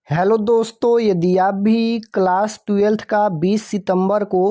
Hello दोस्तों, यदि आप भी क्लास 12th का 20 सितंबर को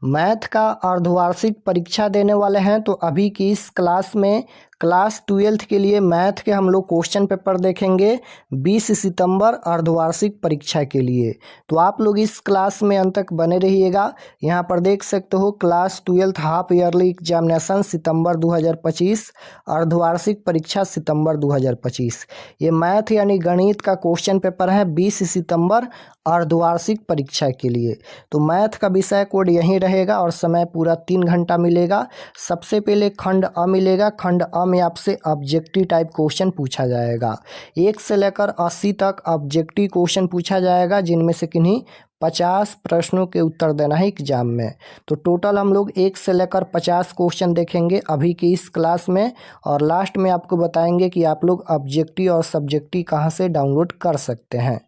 मैथ का अर्धवार्षिक परीक्षा देने वाले हैं तो अभी की इस क्लास में क्लास 12th के लिए मैथ के हम लोग क्वेश्चन पेपर देखेंगे 20 सितंबर अर्धवार्षिक परीक्षा के लिए। तो आप लोग इस क्लास में अंत तक बने रहिएगा। यहाँ पर देख सकते हो class 12th half yearly examination सितंबर 2025, अर्धवार्षिक परीक्षा सितंबर 2025। ये मैथ यानी गणित का क्वेश्चन पेपर है 20 सितंबर अर्धवार्षिक परीक्षा के लिए। तो मैथ का विषय कोड यहीं रहेगा और समय पूरा 3 घंटा मिलेगा। सबसे पहले खंड अ मिलेगा। खंड अ में आपसे ऑब्जेक्टिव टाइप क्वेश्चन पूछा जाएगा। 1 से लेकर 80 तक ऑब्जेक्टिव क्वेश्चन पूछा जाएगा, जिनमें से किन्हीं 50 प्रश्नों के उत्तर देना है एग्जाम में। तो टोटल हम लोग 1 से लेकर 50 क्वेश्चन देखेंगे अभी की इस क्लास में, और लास्ट में आपको बताएंगे कि आप लोग ऑब्जेक्टिव और सब्जेक्टिव कहाँ से डाउनलोड कर सकते हैं।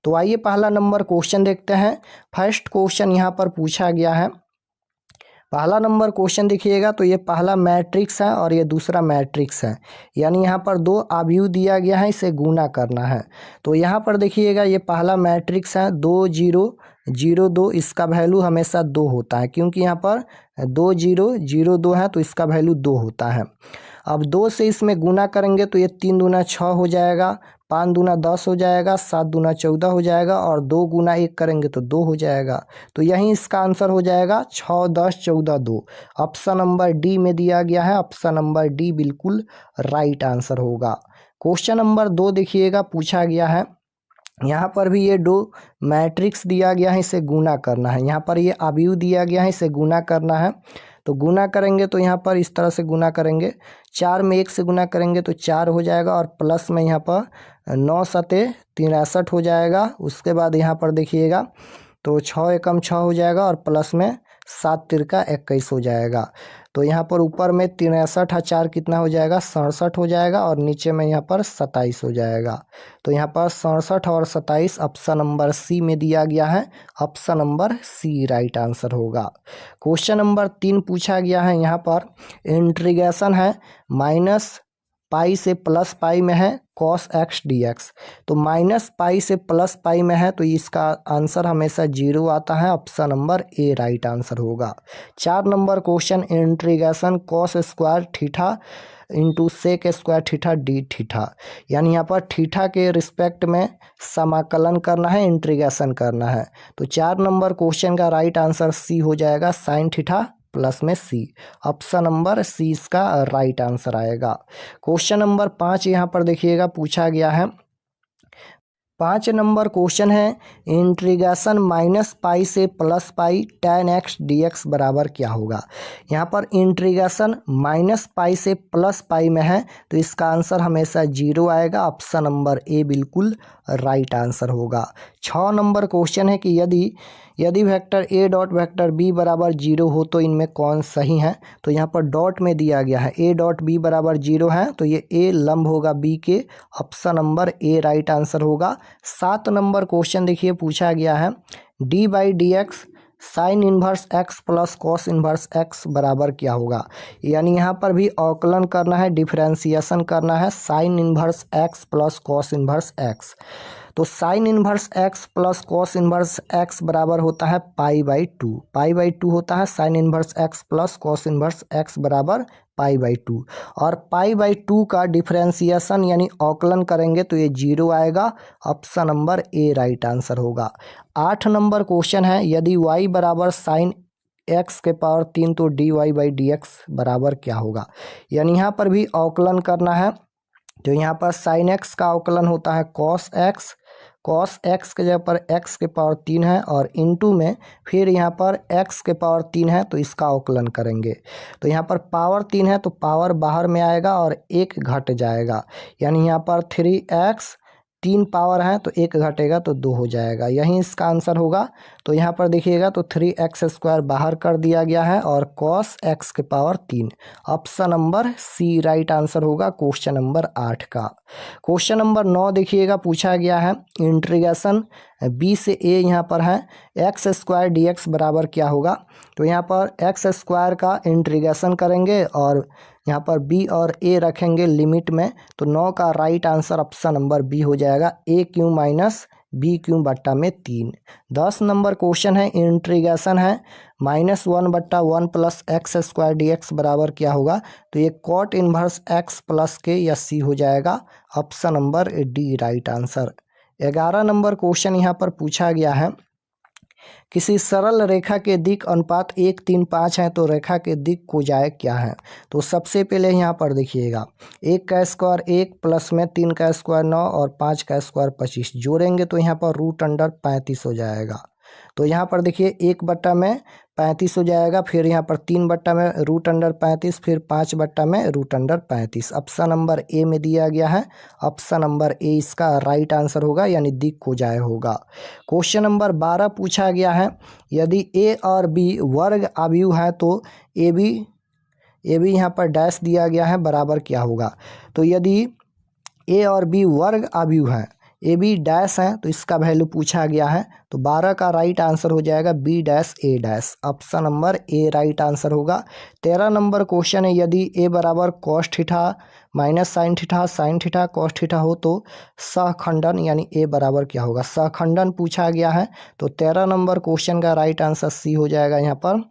तो आइए पहला नंबर क्वेश्चन देखते हैं। फर्स्ट क्वेश्चन यहाँ पर पूछा गया है। पहला नंबर क्वेश्चन देखिएगा तो ये पहला मैट्रिक्स है और ये दूसरा मैट्रिक्स है, यानी यहाँ पर दो अवयव दिया गया है, इसे गुना करना है। तो यहाँ पर देखिएगा ये पहला मैट्रिक्स है 2 0 0 2, इसका वैल्यू हमेशा 2 होता है, क्योंकि यहाँ पर 2 0 0 2 है तो इसका वैल्यू 2 होता है। अब 2 से इसमें गुना करेंगे तो ये 3 दूना 6 हो जाएगा, 5 दूना 10 हो जाएगा, 7 दूना 14 हो जाएगा, और 2 गुना 1 करेंगे तो 2 हो जाएगा। तो यही इसका आंसर हो जाएगा 6 10 14 2। ऑप्शन नंबर डी में दिया गया है। ऑप्शन नंबर डी बिल्कुल राइट आंसर होगा। क्वेश्चन नंबर 2 देखिएगा, पूछा गया है। यहाँ पर भी ये दो मैट्रिक्स दिया गया है, इसे गुना करना है। यहाँ पर ये अवयव दिया गया है, इसे गुना करना है। तो गुना करेंगे तो यहाँ पर इस तरह से गुना करेंगे। 4 में 1 से गुना करेंगे तो 4 हो जाएगा, और प्लस में यहाँ पर 9 सते 63 हो जाएगा। उसके बाद यहाँ पर देखिएगा तो 6 एकम 6 हो जाएगा, और प्लस में 7 तिरका 21 हो जाएगा। तो यहाँ पर ऊपर में 63 4 कितना हो जाएगा 67 हो जाएगा, और नीचे में यहाँ पर 27 हो जाएगा। तो यहाँ पर 67 और 27 ऑप्शन नंबर सी में दिया गया है। Option number C right answer होगा। क्वेश्चन नंबर 3 पूछा गया है। यहाँ पर इंटीग्रेशन है माइनस पाई से प्लस पाई में है cos x dx। तो माइनस पाई से प्लस पाई में है तो इसका आंसर हमेशा 0 आता है। Option number A right answer होगा। 4 number question integration cos square theta into sec square theta D theta, यानी यहाँ पर थीटा के रिस्पेक्ट में समाकलन करना है, इंटीग्रेशन करना है। तो 4 नंबर क्वेश्चन का राइट आंसर सी हो जाएगा, साइन थीटा प्लस में सी। ऑप्शन नंबर सी इसका राइट आंसर आएगा। क्वेश्चन नंबर 5 यहाँ पर देखिएगा, पूछा गया है। 5 नंबर क्वेश्चन है इंटीग्रेशन माइनस पाई से plus pi tan x dx बराबर क्या होगा। यहाँ पर इंटीग्रेशन माइनस पाई से प्लस पाई में है तो इसका आंसर हमेशा 0 आएगा। ऑप्शन नंबर ए बिल्कुल राइट आंसर होगा। 6 नंबर क्वेश्चन है कि यदि vector A dot vector B बराबर 0 हो तो इनमें कौन सही है। तो यहाँ पर डॉट में दिया गया है ए डॉट बी बराबर 0 है, तो ये ए लंब होगा बी के। Option number A right answer होगा। 7 नंबर क्वेश्चन देखिए, पूछा गया है D by D x sign inverse x plus cos inverse x बराबर क्या होगा। यानी यहाँ पर भी अवकलन करना है, डिफरेंशिएशन करना है। Sine inverse x plus cos inverse x, तो sine inverse x plus cos inverse x बराबर होता है पाई बाई 2। पाई बाई 2 होता है sine inverse x plus cos inverse x बराबर पाई बाई 2। और पाई बाई 2 का डिफरेंशिएशन यानी अवकलन करेंगे तो ये 0 आएगा। Option number A right answer होगा। 8 नंबर क्वेश्चन है यदि y बराबर साइन एक्स के पावर 3 तो D Y by D X बराबर क्या होगा। यानी यहाँ पर भी अवकलन करना है। तो यहाँ पर साइन एक्स का अवकलन होता है कॉस एक्स। कॉस एक्स के जगह पर एक्स के पावर 3 है, और इनटू में फिर यहाँ पर एक्स के पावर 3 है तो इसका अवकलन करेंगे। तो यहाँ पर पावर 3 है तो पावर बाहर में आएगा और 1 घट जाएगा, यानी यहाँ पर 3x 3 पावर है तो 1 घटेगा तो 2 हो जाएगा, यही इसका आंसर होगा। तो यहाँ पर देखिएगा तो 3x स्क्वायर बाहर कर दिया गया है और cos x के power 3। Option number C right answer होगा क्वेश्चन नंबर 8 का। क्वेश्चन नंबर 9 देखिएगा, पूछा गया है इंटीग्रेशन बी से ए यहाँ पर है एक्स स्क्वायर डी एक्स बराबर क्या होगा। तो यहाँ पर एक्स स्क्वायर का इंटीग्रेशन करेंगे और यहाँ पर बी और ए रखेंगे लिमिट में। तो 9 का right answer option number B हो जाएगा, A cube minus B cube बट्टा में 3। 10 नंबर क्वेश्चन है, इंटीग्रेशन है, -1/1 plus x square D X बराबर क्या होगा? तो ये कॉट इनवर्स एक्स प्लस के या सी हो जाएगा, option number D right answer. 11 number question यहाँ पर पूछा गया है, किसी सरल रेखा के दिक अनुपात 1, 3, 5 है तो रेखा के दिक कोजाए क्या है? तो सबसे पहले यहाँ पर देखिएगा, 1 का स्क्वायर 1 प्लस में 3 का स्क्वायर 9 और 5 का स्क्वायर 25 जोड़ेंगे तो यहाँ पर √35 हो जाएगा। तो यहाँ पर देखिए 1/35 हो जाएगा, फिर यहाँ पर 3 में √35, फिर 5 में √35। ऑप्शन नंबर ए में दिया गया है, ऑप्शन नंबर ए इसका राइट आंसर होगा, यानी दिक कोजाए होगा। क्वेश्चन नंबर 12 पूछा गया है, यदि ए और बी वर्ग अवयव है तो ए बी यहाँ पर डैश दिया गया है बराबर क्या होगा? तो यदि ए और बी वर्ग अवयव हैं, ए बी डैश हैं, तो इसका वैल्यू पूछा गया है, तो 12 का राइट आंसर हो जाएगा B dash A dash, option number A right answer होगा। 13 नंबर क्वेश्चन है, यदि ए बराबर cos theta minus sine theta cos theta हो तो सहखंडन यानी ए बराबर क्या होगा? सहखंडन पूछा गया है, तो 13 नंबर क्वेश्चन का राइट आंसर सी हो जाएगा, यहाँ पर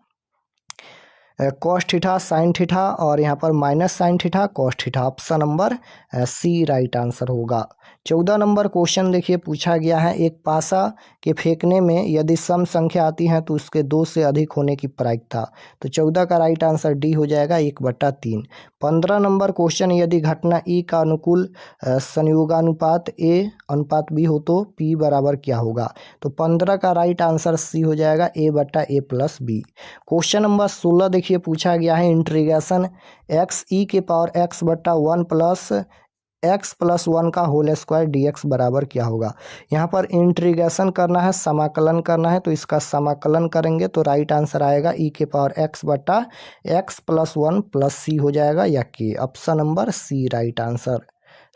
कॉस थीटा साइन थीटा और यहाँ पर minus sine theta cos theta, option number C right answer होगा। 14 नंबर क्वेश्चन देखिए पूछा गया है, एक पासा के फेंकने में यदि सम संख्या आती है तो उसके 2 से अधिक होने की प्रायिकता, तो 14 का राइट आंसर डी हो जाएगा 1/3। 15 नंबर क्वेश्चन, यदि घटना ई का अनुकूल संयोगानुपात ए अनुपात बी हो तो पी बराबर क्या होगा? तो 15 का राइट आंसर सी हो जाएगा a/a+b। क्वेश्चन नंबर 16 देखिए पूछा गया है, इंटीग्रेशन x(e⁻x/1 प्लस x+1 का होल स्क्वायर dx बराबर क्या होगा? यहाँ पर इंटीग्रेशन करना है, समाकलन करना है, तो इसका समाकलन करेंगे तो राइट आंसर आएगा e⁻x/x+1 प्लस सी हो जाएगा या के, option number C right answer.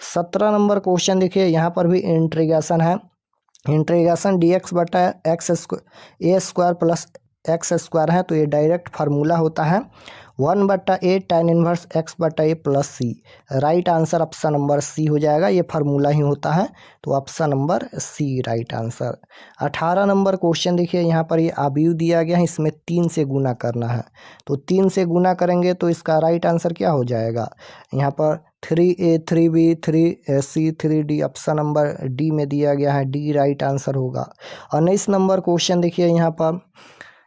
17 number question देखिए, यहाँ पर भी इंटीग्रेशन है, integration dx/x² plus x square है, तो ये डायरेक्ट फार्मूला होता है 1/a tan inverse x/a plus C, right answer option number C हो जाएगा, ये फार्मूला ही होता है, तो option number C right answer. 18 number question देखिए, यहाँ पर ये अवयव दिया गया है, इसमें 3 से गुना करना है, तो 3 से गुना करेंगे तो इसका राइट आंसर क्या हो जाएगा? यहाँ पर 3a 3b 3c 3d, option number D में दिया गया है, डी राइट आंसर होगा। 19 नंबर क्वेश्चन देखिए,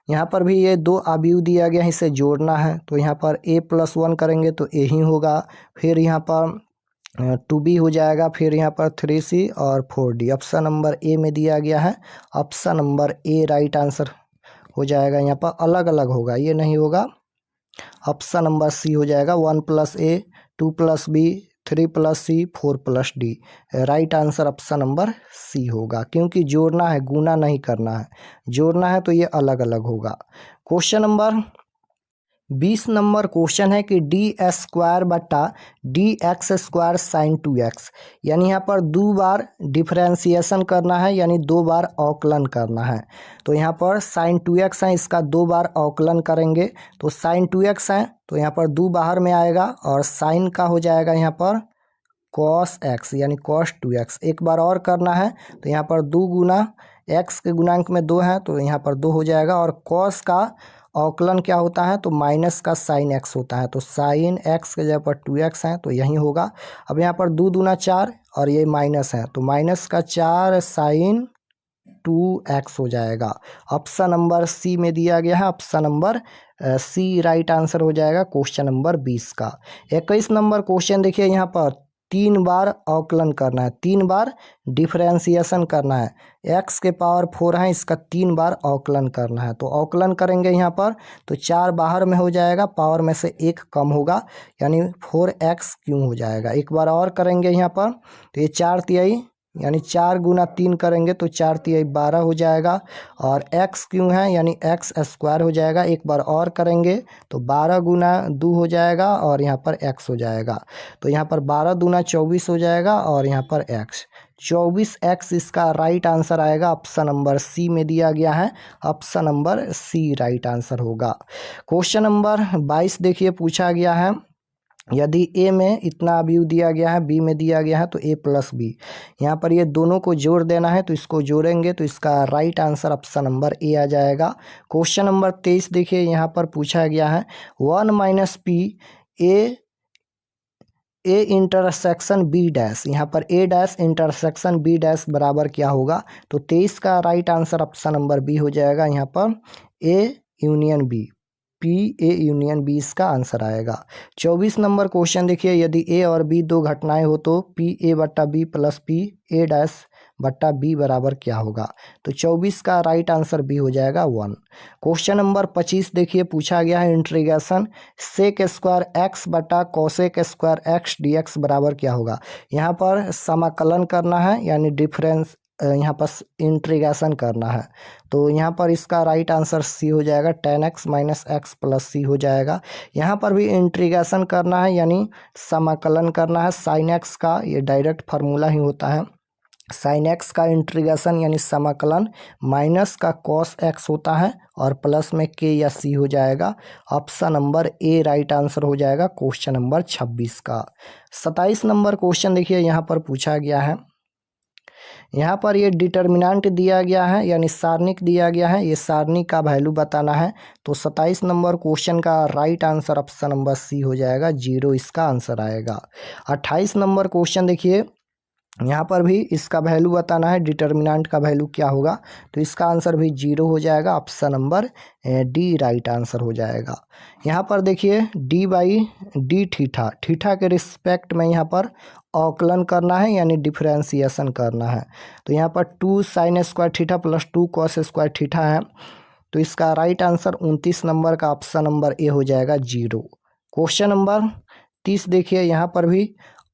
यहाँ पर भी ये 2 अवयव दिया गया है, इसे जोड़ना है, तो यहाँ पर a+1 करेंगे तो a ही होगा, फिर यहाँ पर 2b हो जाएगा, फिर यहाँ पर 3c और 4d, ऑप्शन नंबर ए में दिया गया है, option number A right answer हो जाएगा। यहाँ पर अलग अलग होगा, ये नहीं होगा, ऑप्शन नंबर सी हो जाएगा, 1+a 2+b 3+c 4+d, right answer option number C होगा, क्योंकि जोड़ना है, गुना नहीं करना है, जोड़ना है तो ये अलग अलग होगा। क्वेश्चन नंबर 20 नंबर क्वेश्चन है कि d² sin 2x, यानी यहाँ पर 2 बार डिफरेंशिएशन करना है, यानी 2 बार अवकलन करना है, तो यहाँ पर sin 2x है, इसका 2 बार अवकलन करेंगे तो sin 2x है, तो यहाँ पर 2 बाहर में आएगा और sin का हो जाएगा यहाँ पर cos x यानी cos 2x, एक बार और करना है तो यहाँ पर 2 गुना x के गुणांक में 2 है, तो यहाँ पर 2 हो जाएगा, और cos का अवकलन क्या होता है? तो माइनस का साइन x होता है, तो साइन x के जगह पर 2x है, तो यही होगा। अब यहाँ पर 2 दूना 4 और ये माइनस है, तो माइनस का 4 साइन 2x हो जाएगा, ऑप्शन नंबर सी में दिया गया है, option number C right answer हो जाएगा क्वेश्चन नंबर 20 का। 21 नंबर क्वेश्चन देखिए, यहाँ पर 3 बार अवकलन करना है, 3 बार डिफरेंशिएशन करना है, x के पावर 4 है, इसका 3 बार अवकलन करना है, तो अवकलन करेंगे यहाँ पर तो 4 बाहर में हो जाएगा, पावर में से 1 कम होगा, यानी 4x³ हो जाएगा। एक बार और करेंगे यहाँ पर तो ये 4 यानी 4 गुना 3 करेंगे तो 4 12 हो जाएगा, और x³ है यानी x² हो जाएगा। एक बार और करेंगे तो 12 गुना 2 हो जाएगा और यहाँ पर x हो जाएगा, तो यहाँ पर 12 दूना 24 हो जाएगा और यहाँ पर x 24x इसका राइट आंसर आएगा, ऑप्शन नंबर सी में दिया गया है, option number C right answer होगा। क्वेश्चन नंबर 22 देखिए पूछा गया है, यदि ए में इतना अवयव दिया गया है, बी में दिया गया है तो ए प्लस बी। यहाँ पर ये दोनों को जोड़ देना है तो इसको जोड़ेंगे तो इसका right answer option number A आ जाएगा। क्वेश्चन नंबर 23 देखिए, यहाँ पर पूछा गया है 1 minus P A intersection B dash. यहाँ पर A dash intersection B dash बराबर क्या होगा? तो 23 का right answer option number B हो जाएगा। यहाँ पर A union B, P A union B इसका आंसर आएगा। 24 नंबर क्वेश्चन देखिए, यदि ए और बी दो घटनाएं हो तो पी ए बट्टा B plus P A dash बट्टा बी बराबर क्या होगा? तो 24 का राइट आंसर बी हो जाएगा 1। क्वेश्चन नंबर 25 देखिए, पूछा गया है इंटीग्रेशन सेक स्क्वायर एक्स बटा cosec square x D X बराबर क्या होगा? यहाँ पर समाकलन करना है, यानी डिफरेंस यहाँ पर इंटीग्रेशन करना है। तो यहाँ पर इसका राइट आंसर सी हो जाएगा, tan x minus x plus C हो जाएगा। यहाँ पर भी इंटीग्रेशन करना है, यानी समाकलन करना है। साइन एक्स का ये डायरेक्ट फार्मूला ही होता है, साइन एक्स का इंटीग्रेशन यानी समाकलन माइनस का कॉस एक्स होता है और प्लस में के या सी हो जाएगा। Option number A right answer हो जाएगा क्वेश्चन नंबर 26 का। 27 नंबर क्वेश्चन देखिए, यहाँ पर पूछा गया है, यहाँ पर ये डिटर्मिनेंट दिया गया है यानी सारणिक दिया गया है, ये सारणी का वैल्यू बताना है। तो 27 नंबर क्वेश्चन का right answer option number C हो जाएगा, 0 इसका आंसर आएगा। 28 नंबर क्वेश्चन देखिए, यहाँ पर भी इसका वैल्यू बताना है, डिटर्मिनेंट का वैल्यू क्या होगा? तो इसका आंसर भी 0 हो जाएगा, option number D right answer हो जाएगा। यहाँ पर देखिए D by D theta, theta के रिस्पेक्ट में यहाँ पर अवकलन करना है यानी डिफरेंशिएशन करना है। तो यहाँ पर 2 sine square theta plus 2 cos square theta है। तो इसका राइट आंसर 29 नंबर का ऑप्शन नंबर ए हो जाएगा, 0। क्वेश्चन नंबर 30 देखिए, यहाँ पर भी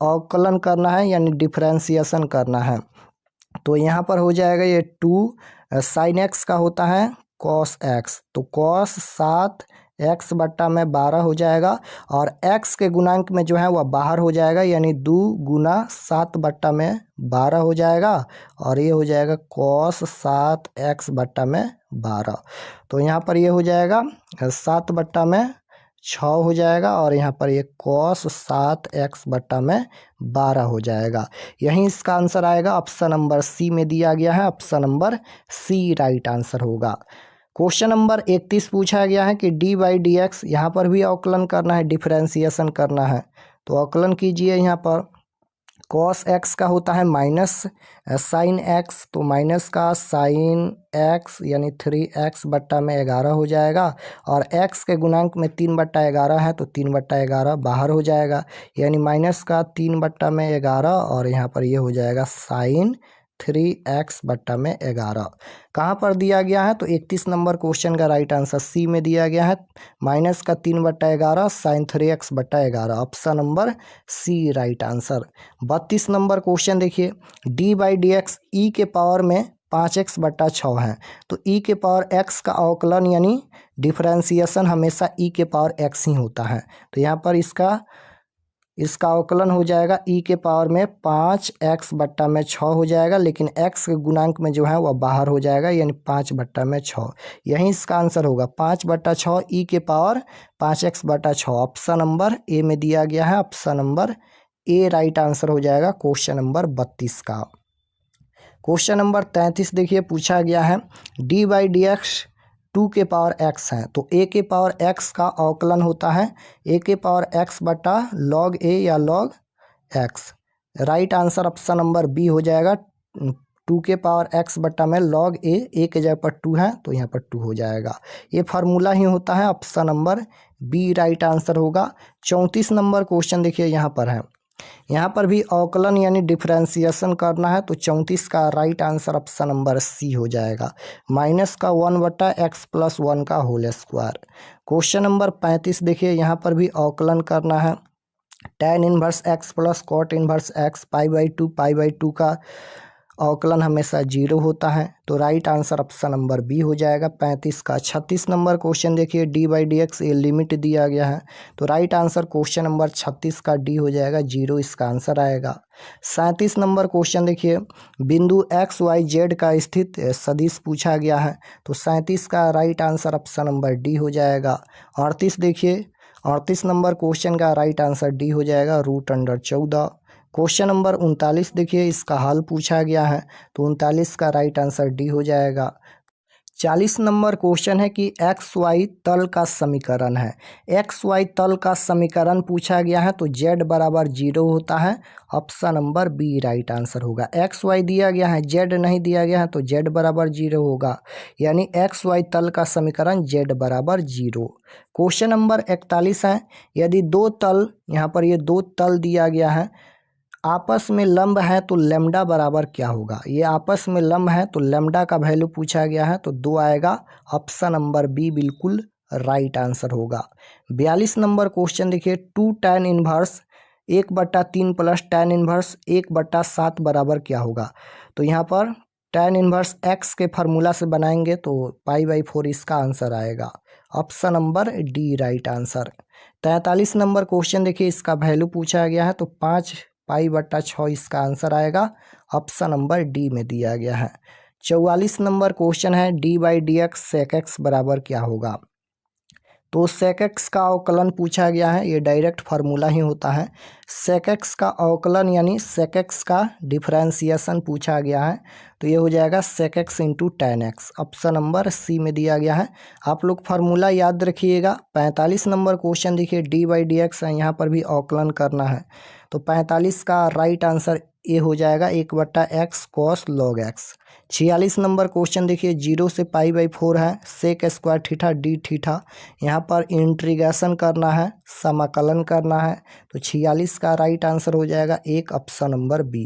अवकलन करना है यानी डिफरेंशिएशन करना है। तो यहाँ पर हो जाएगा ये 2 साइन एक्स का होता है कॉस एक्स, तो कॉस 7 एक्स बट्टा में 12 हो जाएगा और एक्स के गुणांक में जो है वह बाहर हो जाएगा, यानी 2 गुना 7 बट्टा में 12 हो जाएगा और ये हो जाएगा कॉस 7 एक्स बट्टा में 12। तो यहाँ पर ये हो जाएगा 7 बट्टा में 6 हो जाएगा और यहाँ पर ये कॉस 7 एक्स बट्टा में 12 हो जाएगा। यहीं इसका आंसर आएगा, ऑप्शन नंबर सी में दिया गया है, option number C right answer होगा। क्वेश्चन नंबर 31 पूछा गया है कि डी बाई डी एक्स, यहाँ पर भी अवकलन करना है, डिफरेंशिएशन करना है। तो अवकलन कीजिए, यहाँ पर कॉस एक्स का होता है माइनस साइन एक्स, तो माइनस का साइन एक्स यानी 3x बट्टा में 11 हो जाएगा और x के गुणांक में 3 बट्टा 11 है तो 3 बट्टा 11 बाहर हो जाएगा, यानी माइनस का 3 बट्टा में 11 और यहाँ पर ये हो जाएगा साइन 3x बट्टा में 11। कहाँ पर दिया गया है? तो 31 नंबर क्वेश्चन का राइट आंसर सी में दिया गया है, माइनस का 3 बट्टा 11 साइन 3x बट्टा 11, option number C right answer. 32 number question देखिए, D by D X E के पावर में 5x बट्टा 6 है। तो ई के पावर x का अवकलन यानी डिफरेंशिएशन हमेशा ई के पावर x ही होता है। तो यहाँ पर इसका अवकलन हो जाएगा ई के पावर में 5x बट्टा में 6 हो जाएगा, लेकिन x के गुणांक में जो है वह बाहर हो जाएगा, यानी 5 बट्टा में 6। यही इसका आंसर होगा, 5 बट्टा 6 ई के पावर 5x बट्टा 6, ऑप्शन नंबर ए में दिया गया है, option number A right answer हो जाएगा क्वेश्चन नंबर 32 का। क्वेश्चन नंबर 33 देखिए, पूछा गया है डी बाई डी एक्स 2 के पावर x है। तो a के पावर x का अवकलन होता है a के पावर x बटा log a या log x। Right answer option number B हो जाएगा, 2 के पावर x बटा में log a के जगह पर 2 है तो यहाँ पर 2 हो जाएगा। ये फार्मूला ही होता है, option number B right answer होगा। 34 नंबर क्वेश्चन देखिए, यहाँ पर है, यहाँ पर भी अवकलन यानी डिफरेंशिएशन करना है। तो 34 का right answer option number C हो जाएगा, माइनस का 1 बटा एक्स प्लस 1 का होल स्क्वायर। क्वेश्चन नंबर 35 देखिए, यहाँ पर भी अवकलन करना है, tan inverse X plus cot inverse X pi by two का अवकलन हमेशा 0 होता है। तो right answer option number B हो जाएगा 35 का। 36 नंबर क्वेश्चन देखिए, डी बाई डी एक्स ये लिमिट दिया गया है, तो राइट आंसर क्वेश्चन नंबर 36 का डी हो जाएगा, 0 इसका आंसर आएगा। 37 नंबर क्वेश्चन देखिए, बिंदु एक्स वाई जेड का स्थित सदिश पूछा गया है, तो 37 का right answer option number D हो जाएगा। 38 देखिए, 38 नंबर क्वेश्चन का राइट आंसर डी हो जाएगा, √14। क्वेश्चन नंबर 39 देखिए, इसका हल पूछा गया है, तो 39 का राइट आंसर डी हो जाएगा। 40 नंबर क्वेश्चन है कि एक्स वाई तल का समीकरण है। एक्स वाई तल का समीकरण पूछा गया है, तो जेड बराबर 0 होता है, option number B right answer होगा। एक्स वाई दिया गया है, जेड नहीं दिया गया है, तो जेड बराबर 0 होगा, यानी एक्स वाई तल का समीकरण जेड बराबर 0। क्वेश्चन नंबर 41 है, यदि दो तल, यहाँ पर ये दो तल दिया गया है, आपस में लंब है तो लैम्डा बराबर क्या होगा। ये आपस में लंब है तो लैम्डा का वैल्यू पूछा गया है, तो 2 आएगा, ऑप्शन नंबर बी बिल्कुल राइट आंसर होगा। 42 नंबर क्वेश्चन देखिए, 2 tan inverse 1/3 plus tan inverse 1/7 बराबर क्या होगा। तो यहाँ पर tan इनवर्स x के फार्मूला से बनाएंगे तो π/4 इसका आंसर आएगा, option number D right answer. 43 number question देखिए, इसका वैल्यू पूछा गया है, तो 5π/6 इसका आंसर आएगा, ऑप्शन नंबर डी में दिया गया है। 44 नंबर क्वेश्चन है, d/dx sec x बराबर क्या होगा। तो sec x का अवकलन पूछा गया है, ये डायरेक्ट फार्मूला ही होता है। sec x का अवकलन यानी sec x का डिफरेंशिएशन पूछा गया है, तो ये हो जाएगा sec x into tan x, option number C में दिया गया है। आप लोग फार्मूला याद रखिएगा। 45 नंबर क्वेश्चन देखिए, d/dx है, यहाँ पर भी अवकलन करना है, तो 45 का राइट आंसर ये हो जाएगा 1/x cos log x। 46 number question देखिए, 0 से π/4 है, sec square theta d theta, यहाँ पर इंटीग्रेशन करना है, समाकलन करना है, तो 46 का राइट आंसर हो जाएगा 1, option number B.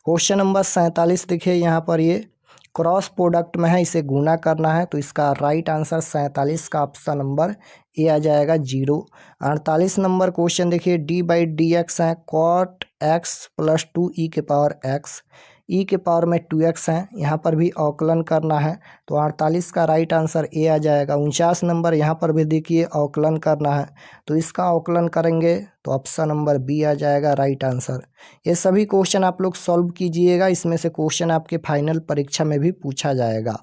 Question number 47 देखिए, यहाँ पर ये क्रॉस प्रोडक्ट में है, इसे गुना करना है, तो इसका राइट आंसर 47 का ऑप्शन नंबर ए आ जाएगा 0। 48 नंबर क्वेश्चन देखिए, d/dx है cot x प्लस 2e के पावर x, e के पावर में 2x है, यहाँ पर भी अवकलन करना है, तो 48 का राइट आंसर ए आ जाएगा। 49 नंबर, यहाँ पर भी देखिए अवकलन करना है, तो इसका अवकलन करेंगे तो ऑप्शन नंबर बी आ जाएगा राइट आंसर। ये सभी क्वेश्चन आप लोग सॉल्व कीजिएगा, इसमें से क्वेश्चन आपके फाइनल परीक्षा में भी पूछा जाएगा।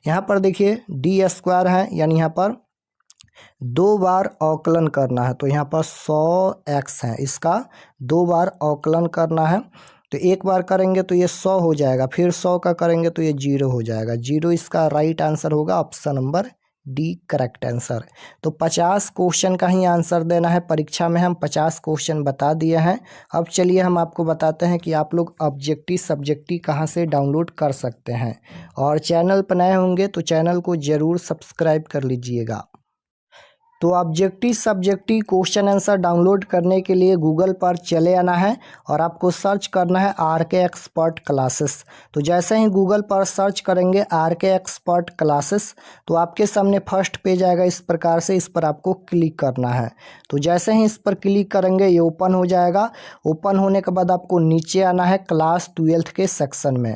यहाँ पर देखिए d² है, यानी यहाँ पर 2 बार अवकलन करना है, तो यहाँ पर 100x है, इसका 2 बार अवकलन करना है, तो एक बार करेंगे तो ये 100 हो जाएगा, फिर 100 का करेंगे तो ये 0 हो जाएगा, 0 इसका राइट आंसर होगा, option number D correct answer. तो 50 क्वेश्चन का ही आंसर देना है परीक्षा में, हम 50 क्वेश्चन बता दिए हैं। अब चलिए हम आपको बताते हैं कि आप लोग ऑब्जेक्टिव सब्जेक्टिव कहाँ से डाउनलोड कर सकते हैं, और चैनल पर नए होंगे तो चैनल को ज़रूर सब्सक्राइब कर लीजिएगा। तो objective subjective question answer download करने के लिए गूगल पर चले आना है और आपको सर्च करना है RK एक्सपर्ट क्लासेस। तो जैसे ही गूगल पर सर्च करेंगे RK एक्सपर्ट क्लासेस, तो आपके सामने फर्स्ट पेज आएगा इस प्रकार से, इस पर आपको क्लिक करना है। तो जैसे ही इस पर क्लिक करेंगे ये ओपन हो जाएगा। ओपन होने के बाद आपको नीचे आना है क्लास 12th के सेक्शन में।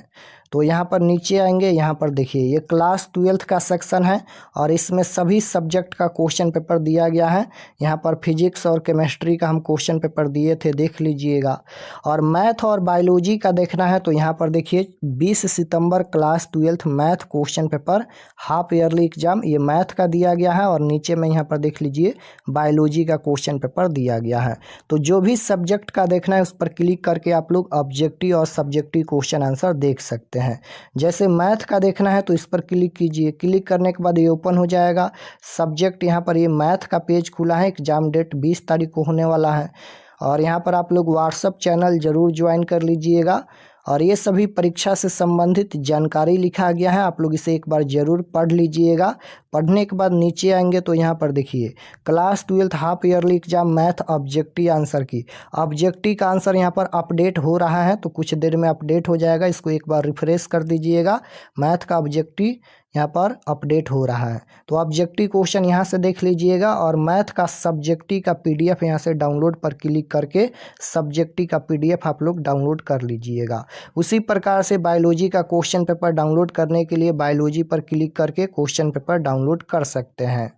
तो यहाँ पर नीचे आएंगे, यहाँ पर देखिए ये क्लास 12th का सेक्शन है और इसमें सभी सब्जेक्ट का क्वेश्चन पेपर दिया गया है। यहाँ पर फिजिक्स और केमिस्ट्री का हम क्वेश्चन पेपर दिए थे, देख लीजिएगा। और मैथ और बायोलॉजी का देखना है तो यहाँ पर देखिए 20 सितंबर class 12th math question paper half yearly exam, ये मैथ का दिया गया है, और नीचे में यहाँ पर देख लीजिए बायोलॉजी का क्वेश्चन पेपर दिया गया है। तो जो भी सब्जेक्ट का देखना है उस पर क्लिक करके आप लोग ऑब्जेक्टिव और सब्जेक्टिव क्वेश्चन आंसर देख सकते हैं। जैसे मैथ का देखना है तो इस पर क्लिक कीजिए, क्लिक करने के बाद ये ओपन हो जाएगा सब्जेक्ट। यहाँ पर ये मैथ का पेज खुला है, एग्जाम डेट 20 तारीख को होने वाला है। और यहाँ पर आप लोग व्हाट्सएप चैनल जरूर ज्वाइन कर लीजिएगा, और ये सभी परीक्षा से संबंधित जानकारी लिखा गया है, आप लोग इसे एक बार जरूर पढ़ लीजिएगा। पढ़ने के बाद नीचे आएंगे तो यहाँ पर देखिए class 12th half yearly exam math objective answer की ऑब्जेक्टिव का आंसर यहाँ पर अपडेट हो रहा है, तो कुछ देर में अपडेट हो जाएगा, इसको एक बार रिफ्रेश कर दीजिएगा। मैथ का ऑब्जेक्टिव यहाँ पर अपडेट हो रहा है, तो ऑब्जेक्टिव क्वेश्चन यहाँ से देख लीजिएगा। और मैथ का सब्जेक्टिव का PDF यहाँ से डाउनलोड पर क्लिक करके सब्जेक्टिव का PDF आप लोग डाउनलोड कर लीजिएगा। उसी प्रकार से बायोलॉजी का क्वेश्चन पेपर डाउनलोड करने के लिए बायोलॉजी पर क्लिक करके क्वेश्चन पेपर डाउनलोड कर सकते हैं।